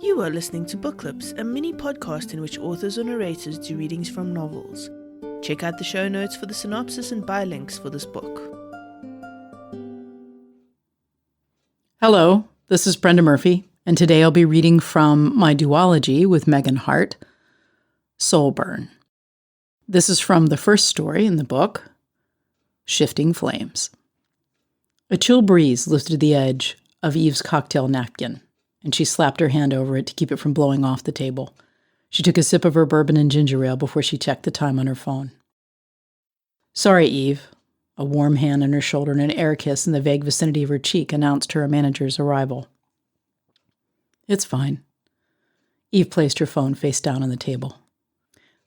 You are listening to Book Clips, a mini podcast in which authors or narrators do readings from novels. Check out the show notes for the synopsis and buy links for this book. Hello, this is Brenda Murphy, and today I'll be reading from my duology with Megan Hart, Soul Burn. This is from the first story in the book, Shifting Flames. A chill breeze lifted the edge of Eve's cocktail napkin, and she slapped her hand over it to keep it from blowing off the table. She took a sip of her bourbon and ginger ale before she checked the time on her phone. Sorry, Eve. A warm hand on her shoulder and an air kiss in the vague vicinity of her cheek announced her manager's arrival. It's fine. Eve placed her phone face down on the table.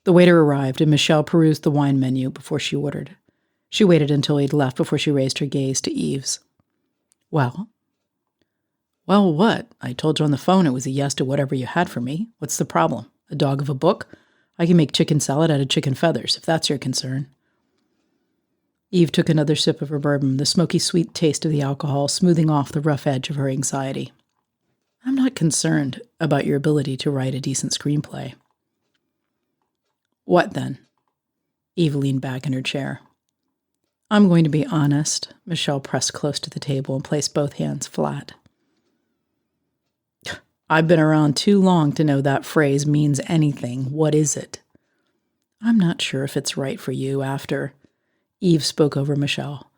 The waiter arrived, and Michelle perused the wine menu before she ordered. She waited until he'd left before she raised her gaze to Eve's. Well, what? I told you on the phone it was a yes to whatever you had for me. What's the problem? A dog of a book? I can make chicken salad out of chicken feathers, if that's your concern. Eve took another sip of her bourbon, the smoky sweet taste of the alcohol smoothing off the rough edge of her anxiety. I'm not concerned about your ability to write a decent screenplay. What then? Eve leaned back in her chair. I'm going to be honest. Michelle pressed close to the table and placed both hands flat. I've been around too long to know that phrase means anything. What is it? I'm not sure if it's right for you after. Eve spoke over Michelle.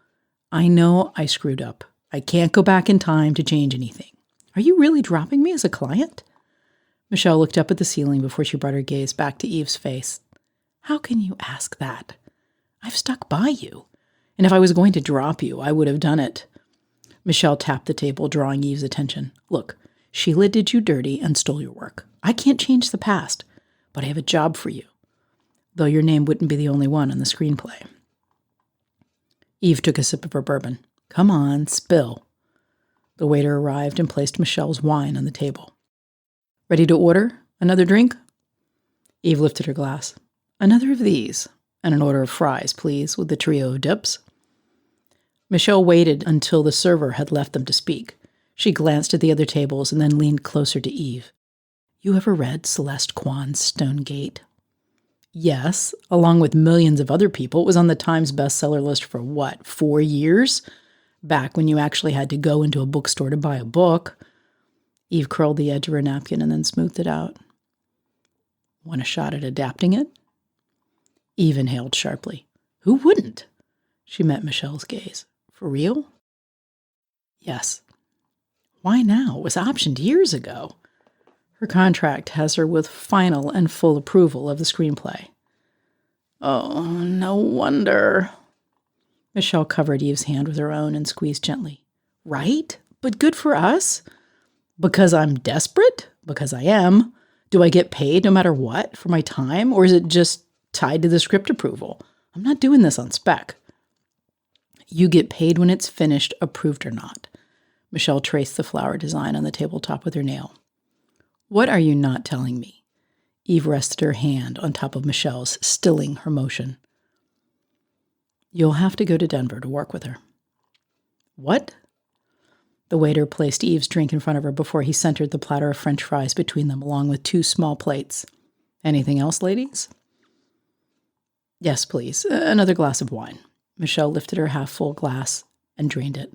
I know I screwed up. I can't go back in time to change anything. Are you really dropping me as a client? Michelle looked up at the ceiling before she brought her gaze back to Eve's face. How can you ask that? I've stuck by you. And if I was going to drop you, I would have done it. Michelle tapped the table, drawing Eve's attention. Look, Sheila did you dirty and stole your work. I can't change the past, but I have a job for you, though your name wouldn't be the only one on the screenplay. Eve took a sip of her bourbon. Come on, spill. The waiter arrived and placed Michelle's wine on the table. Ready to order? Another drink? Eve lifted her glass. Another of these, and an order of fries, please, with the trio of dips. Michelle waited until the server had left them to speak. She glanced at the other tables and then leaned closer to Eve. You ever read Celeste Quon's Stone Gate? Yes, along with millions of other people. It was on the Times bestseller list for 4 years? Back when you actually had to go into a bookstore to buy a book. Eve curled the edge of her napkin and then smoothed it out. Want a shot at adapting it? Eve inhaled sharply. Who wouldn't? She met Michelle's gaze. For real? Yes. Why now? It was optioned years ago. Her contract has her with final and full approval of the screenplay. Oh, no wonder. Michelle covered Eve's hand with her own and squeezed gently. Right? But good for us? Because I'm desperate? Because I am. Do I get paid no matter what for my time? Or is it just tied to the script approval? I'm not doing this on spec. You get paid when it's finished, approved or not. Michelle traced the flower design on the tabletop with her nail. What are you not telling me? Eve rested her hand on top of Michelle's, stilling her motion. You'll have to go to Denver to work with her. What? The waiter placed Eve's drink in front of her before he centered the platter of French fries between them, along with 2 small plates. Anything else, ladies? Yes, please. Another glass of wine. Michelle lifted her half-full glass and drained it.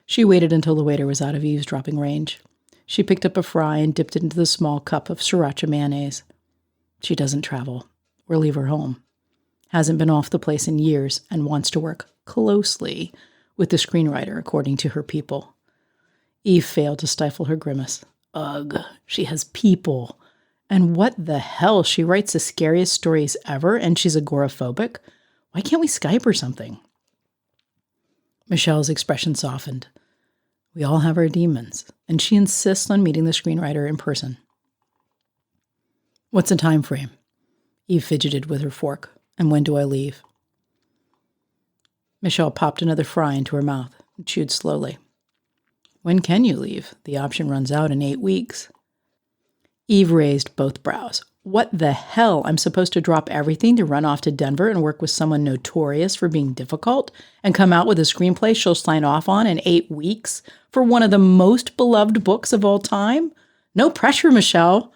She waited until the waiter was out of eavesdropping range. She picked up a fry and dipped it into the small cup of sriracha mayonnaise. She doesn't travel or leave her home. Hasn't been off the place in years and wants to work closely with the screenwriter, according to her people. Eve failed to stifle her grimace. Ugh, she has people. And what the hell? She writes the scariest stories ever and she's agoraphobic? Why can't we Skype or something? Michelle's expression softened. We all have our demons, and she insists on meeting the screenwriter in person. What's the time frame? Eve fidgeted with her fork. And when do I leave? Michelle popped another fry into her mouth and chewed slowly. When can you leave? The option runs out in 8 weeks. Eve raised both brows. What the hell? I'm supposed to drop everything to run off to Denver and work with someone notorious for being difficult and come out with a screenplay she'll sign off on in 8 weeks for one of the most beloved books of all time? No pressure, Michelle.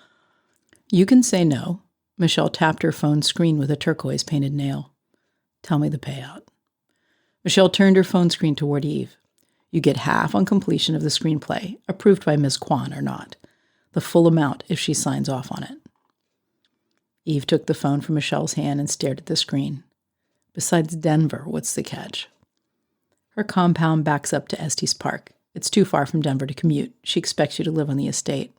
You can say no. Michelle tapped her phone screen with a turquoise painted nail. Tell me the payout. Michelle turned her phone screen toward Eve. You get half on completion of the screenplay, approved by Ms. Quon or not. The full amount if she signs off on it. Eve took the phone from Michelle's hand and stared at the screen. Besides Denver, what's the catch? Her compound backs up to Estes Park. It's too far from Denver to commute. She expects you to live on the estate.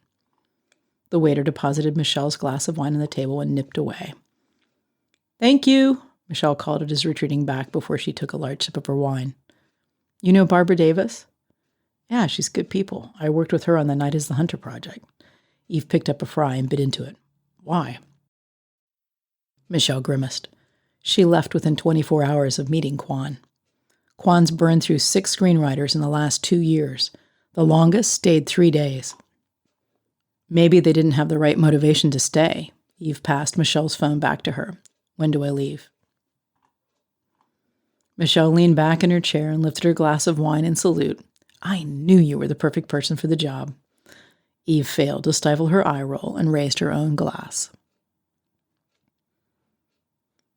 The waiter deposited Michelle's glass of wine on the table and nipped away. Thank you, Michelle called at his retreating back before she took a large sip of her wine. You know Barbara Davis? Yeah, she's good people. I worked with her on the Night is the Hunter project. Eve picked up a fry and bit into it. Why? Michelle grimaced. She left within 24 hours of meeting Quon. Quon's burned through 6 screenwriters in the last 2 years. The longest stayed 3 days. Maybe they didn't have the right motivation to stay. Eve passed Michelle's phone back to her. When do I leave? Michelle leaned back in her chair and lifted her glass of wine in salute. I knew you were the perfect person for the job. Eve failed to stifle her eye roll and raised her own glass.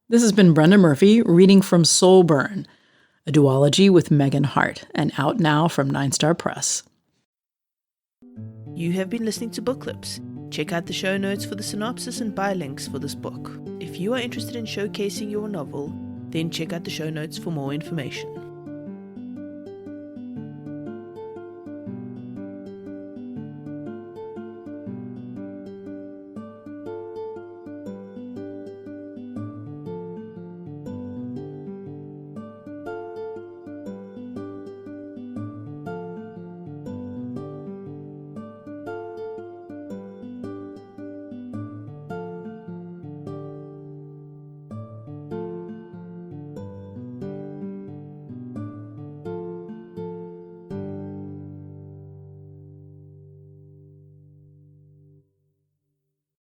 This has been Brenda Murphy reading from Soul Burn, a duology with Megan Hart, and out now from 9 Star Press. You have been listening to Book Clips. Check out the show notes for the synopsis and buy links for this book. If you are interested in showcasing your novel, then check out the show notes for more information.